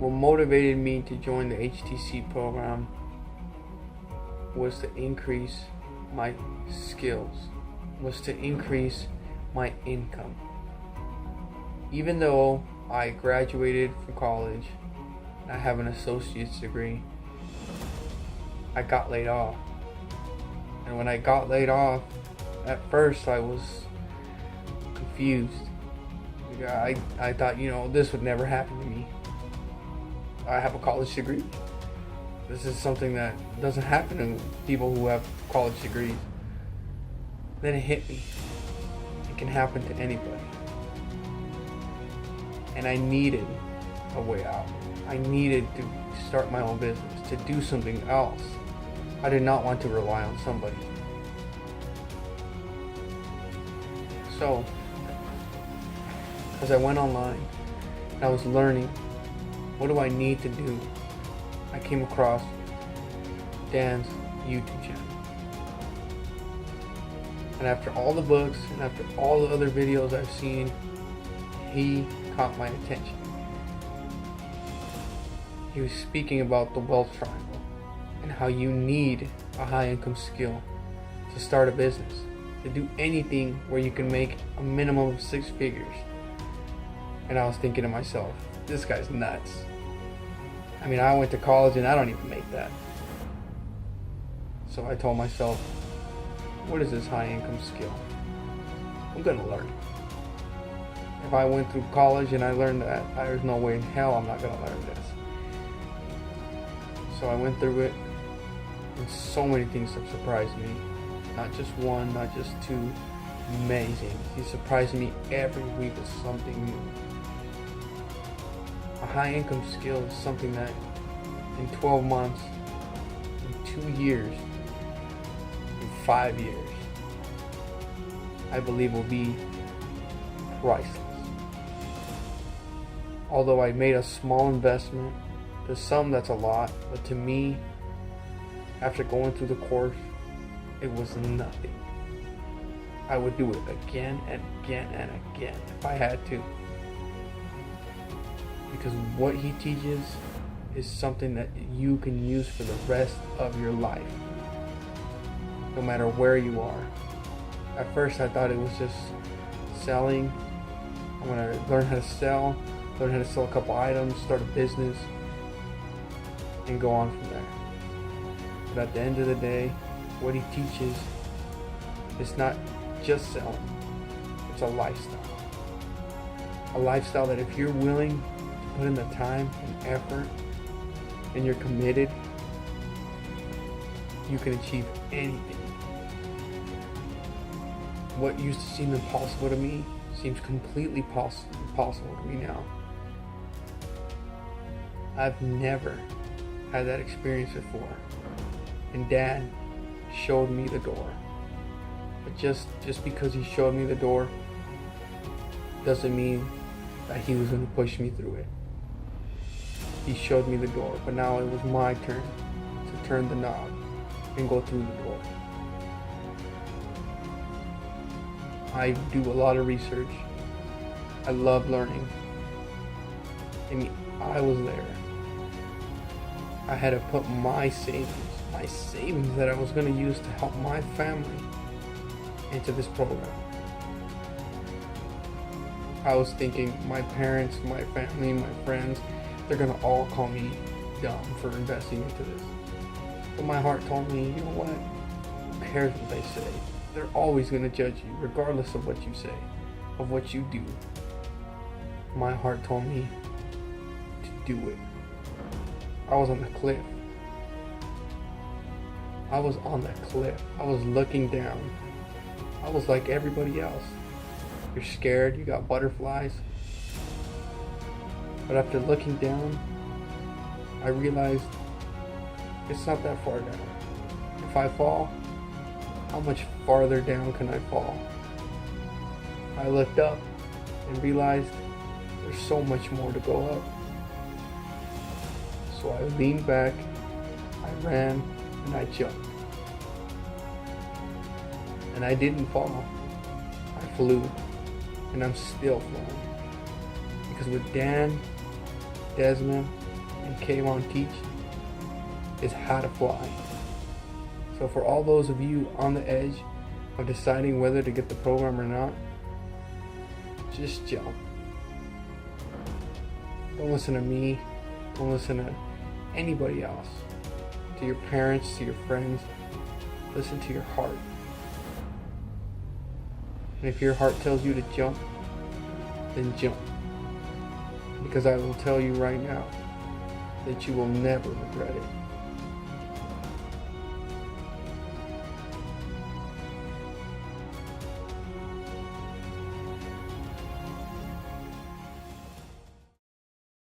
what motivated me to join the HTC program was to increase my skills, was to increase my income. Even though I graduated from college and I have an associate's degree, I got laid off. And when I got laid off, at first I was confused. I thought, this would never happen to me. I have a college degree. This is something that doesn't happen to people who have college degrees. Then it hit me. It can happen to anybody. And I needed a way out. I needed to start my own business, to do something else. I did not want to rely on somebody. So, as I went online and I was learning, what do I need to do? I came across Dan's YouTube channel. And after all the books and after all the other videos I've seen, he caught my attention. He was speaking about the wealth triangle and how you need a high income skill to start a business, to do anything where you can make a minimum of 6 figures. And I was thinking to myself, this guy's nuts. I mean, I went to college and I don't even make that. So I told myself, what is this high income skill? I'm gonna learn it. If I went through college and I learned that, there's no way in hell I'm not gonna learn this. So I went through it, and so many things have surprised me. Not just one, not just two, many things. He surprised me every week with something new. A high income skill is something that in 12 months, in 2 years, in 5 years, I believe will be priceless. Although I made a small investment, to some that's a lot, but to me, after going through the course, it was nothing. I would do it again and again and again if I had to. Because what he teaches is something that you can use for the rest of your life, no matter where you are. At first I thought it was just selling. I'm gonna learn how to sell a couple items, start a business, and go on from there. But at the end of the day, what he teaches is not just selling, it's a lifestyle. A lifestyle that if you're willing to put in the time and effort and you're committed, you can achieve anything. What used to seem impossible to me seems completely possible to me now. I've never had that experience before, and Dad showed me the door. But just because he showed me the door doesn't mean that he was going to push me through it. He showed me the door, but now it was my turn to turn the knob and go through the door. I do a lot of research. I love learning. And I was there. I had to put my savings that I was going to use to help my family into this program. I was thinking my parents, my family, my friends, they're going to all call me dumb for investing into this. But my heart told me, you know what? Who cares what they say? They're always going to judge you, regardless of what you say, of what you do. My heart told me to do it. I was on the cliff. I was on the cliff. I was looking down. I was like everybody else. You're scared, you got butterflies. But after looking down, I realized it's not that far down. If I fall, how much farther down can I fall? I looked up and realized there's so much more to go up. So I leaned back, I ran, and I jumped. And I didn't fall. I flew, and I'm still flying. Because with Dan, Desmond, and K1 teach is how to fly. So for all those of you on the edge of deciding whether to get the program or not, just jump. Don't listen to me. Don't listen to anybody else. To your parents, to your friends. Listen to your heart. And if your heart tells you to jump, then jump. Because I will tell you right now that you will never regret it.